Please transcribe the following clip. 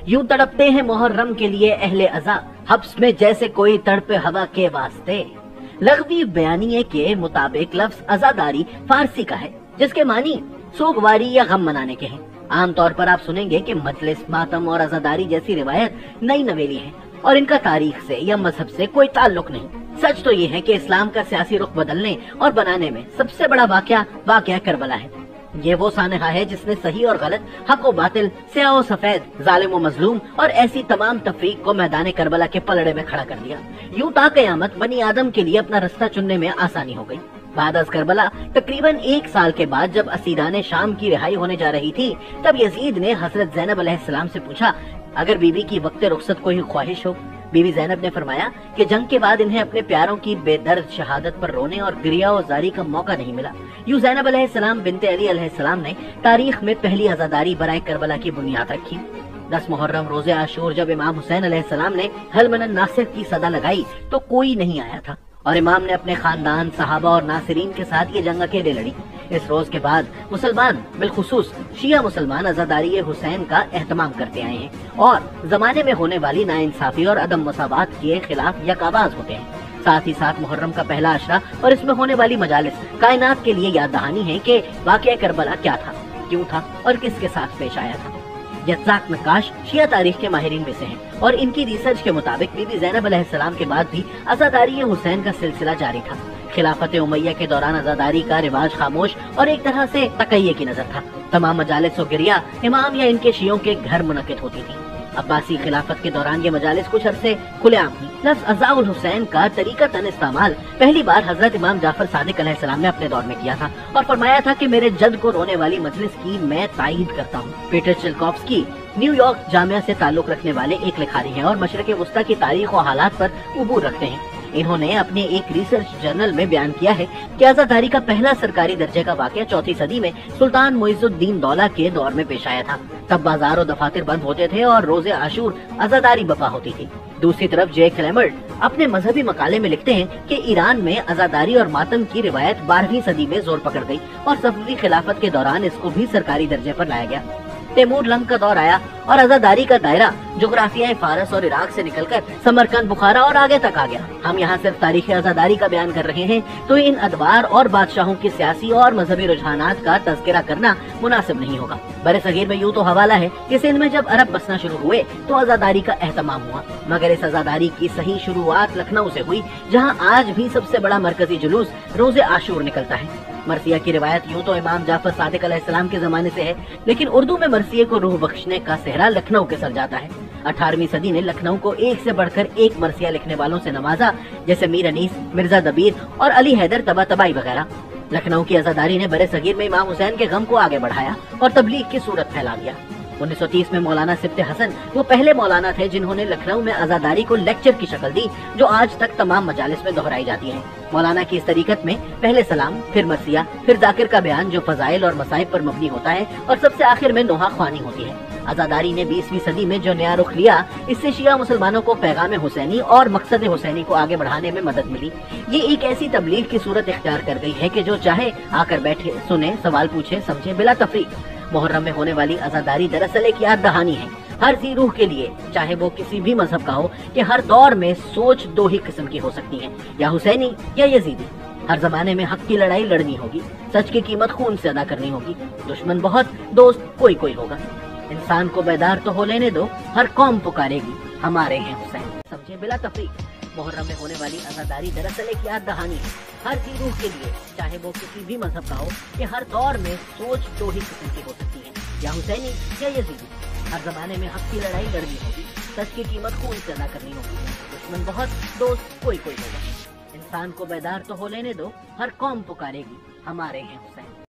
यूं तड़पते हैं मुहर्रम के लिए अहले अज़ा, हब्स में जैसे कोई तड़पे हवा के वास्ते। लग़वी बयानिए के मुताबिक लफ्ज़ अज़ादारी फारसी का है, जिसके मानी सोगवारी या गम मनाने के हैं। आमतौर पर आप सुनेंगे कि मजलिस, मातम और अज़ादारी जैसी रिवायत नई नवेली है और इनका तारीख से या मजहब से कोई ताल्लुक नहीं। सच तो ये है कि इस्लाम का सियासी रुख बदलने और बनाने में सबसे बड़ा वाक़या करबला है। ये वो सानहा है जिसने सही और गलत, हक और बातिल, स्याह और सफेद, जालिम और मजलूम और ऐसी तमाम तफरीक को मैदान करबला के पलड़े में खड़ा कर दिया। यूं ता क़यामत बनी आदम के लिए अपना रास्ता चुनने में आसानी हो गई। बाद अज़ करबला तकरीबन 1 साल के बाद जब असीरान शाम की रिहाई होने जा रही थी, तब यजीद ने हजरत ज़ैनब अलैहिस्सलाम से पूछा, अगर बीबी की वक्त रुखसत कोई ख्वाहिश हो। बीबी ज़ैनब ने फरमाया कि जंग के बाद इन्हें अपने प्यारों की बेदर्द शहादत पर रोने और गिरिया और जारी का मौका नहीं मिला। यूं ज़ैनब अलैहिस्सलाम बिनते अली अलैहिस्सलाम ने तारीख में पहली अज़ादारी बराए करबला की बुनियाद रखी। 10 मुहर्रम रोज़े आशूर जब इमाम हुसैन अलैहिस्सलाम ने हल मिनन नासिर की सदा लगाई तो कोई नहीं आया था और इमाम ने अपने खानदान, सहाबा और नासिरीन के साथ ये जंग अकेले लड़ी। इस रोज के बाद मुसलमान, बिलखुसूस शिया मुसलमान अज़ादारी हुसैन का एहतमाम करते आए हैं और जमाने में होने वाली नाइंसाफी और अदम मसावात के खिलाफ यकाबाज होते हैं। साथ ही साथ मुहर्रम का पहला अशरा और इसमें होने वाली मजालिस कायनात के लिए याद दहानी है कि वाक़या करबला क्या था, क्यों था और किसके साथ पेश आया था। यज़्ज़ाक नक्काश शिया तारीख के माहिरीन में से हैं और इनकी रिसर्च के मुताबिक बीबी ज़ैनब अलैहिस्सलाम के बाद भी अज़ादारी हुसैन का सिलसिला जारी था। खिलाफत उमैया के दौरान अज़ादारी का रिवाज खामोश और एक तरह से तकय्ये की नजर था। तमाम मजालिस और गिरिया इमाम या इनके शियों के घर मुनक़िद होती थी। अब्बासी खिलाफत के दौरान ये मजालिस कुछ अरसे खुलेआम हुई। लफ्ज़ अज़ाउल हुसैन का तरीक़तन इस्तेमाल पहली बार हजरत इमाम जाफर सादिक अलैहिस्सलाम ने अपने दौर में किया था और फरमाया था कि मेरे जद को रोने वाली मजलिस की मैं तायीद करता हूँ। पीटर चिल्कॉफ्स्की न्यूयॉर्क जामिया से ताल्लुक रखने वाले एक लिखारी हैं और मशरिक़ वुस्ता की तारीख और हालात पर उबूर रखते हैं। इन्होंने अपने एक रिसर्च जर्नल में बयान किया है कि अज़ादारी का पहला सरकारी दर्जे का वाक़या 4वीं सदी में सुल्तान मुइज़ुद्दीन दौला के दौर में पेश आया था। तब बाजार और दफातर बंद होते थे और रोज़े आशूर अज़ादारी बपा होती थी। दूसरी तरफ जे क्लेमर्ट अपने मजहबी मकाले में लिखते हैं कि ईरान में अज़ादारी और मातम की रिवायत 12वीं सदी में जोर पकड़ गई और सफवी खिलाफत के दौरान इसको भी सरकारी दर्जे पर लाया गया। तैमूर लंग का दौर आया और अज़ादारी का दायरा जुग्राफिया फारस और इराक से निकलकर समरकंद, बुखारा और आगे तक आ गया। हम यहाँ सिर्फ तारीख अज़ादारी का बयान कर रहे हैं तो इन अदवार और बादशाहों की सियासी और मजहबी रुझानात का तज़किरा करना मुनासिब नहीं होगा। बरे सगीर में यूं तो हवाला है कि सिंध में जब अरब बसना शुरू हुए तो अज़ादारी का एहतमाम हुआ, मगर इस अज़ादारी की सही शुरुआत लखनऊ से हुई, जहाँ आज भी सबसे बड़ा मरकजी जुलूस रोज़े आशूर निकलता है। मरसिया की रिवायत यूं तो इमाम जाफर सादिक अलैहिस्सलाम के जमाने से है, लेकिन उर्दू में मरसिये को रूह बख्शने का सेहरा लखनऊ के सर जाता है। 18वीं सदी ने लखनऊ को एक से बढ़कर एक मरसिया लिखने वालों से नवाजा, जैसे मीर अनीस, मिर्जा दबीर और अली हैदर तबातबाई वगैरह। लखनऊ की अज़ादारी ने बरे सगीर में इमाम हुसैन के गम को आगे बढ़ाया और तबलीग की सूरत फैला दिया। 1930 में मौलाना सिब्ते हसन वो पहले मौलाना थे जिन्होंने लखनऊ में अज़ादारी को लेक्चर की शक्ल दी, जो आज तक तमाम मजालिस में दोहराई जाती है। मौलाना की इस तरीकत में पहले सलाम, फिर मरसिया, फिर जाकिर का बयान जो फजाइल और मसाइब पर मबनी होता है और सबसे आखिर में नोहा ख्वानी होती है। अज़ादारी ने 20वीं सदी में जो नया रुख लिया, इससे शिया मुसलमानों को पैगाम हुसैनी और मकसद हुसैनी को आगे बढ़ाने में मदद मिली। ये एक ऐसी तबलीग की सूरत इख्तियार कर गई है कि जो चाहे आकर बैठे, सुने, सवाल पूछे, समझे बिला तफरीक। मुहर्रम में होने वाली अज़ादारी दरअसल एक याद दहानी है हर सी रूह के लिए, चाहे वो किसी भी मजहब का हो, कि हर दौर में सोच 2 ही किस्म की हो सकती है, या हुसैनी या यजीदी। हर जमाने में हक की लड़ाई लड़नी होगी, सच की कीमत खून से अदा करनी होगी। दुश्मन बहुत, दोस्त कोई कोई होगा। इंसान को बेदार तो हो लेने दो, हर कौम पुकारेगी हमारे हैं हुसैन। समझे बिला तफरीक। मुहर्रम में होने वाली अज़ादारी दरअसल एक याद दहानी है हर सी रूह के लिए, चाहे वो किसी भी मजहब का हो, कि हर दौर में सोच 2 ही किस्म की हो सकती है, या हुसैनी या यजीदी। हर जमाने में हक की लड़ाई लड़नी होगी, सच की कीमत खून से अदा करनी होगी। दुश्मन बहुत, दोस्त कोई कोई होगा। इंसान को बेदार तो हो लेने दो, हर कौम पुकारेगी हमारे हैं हुसैन।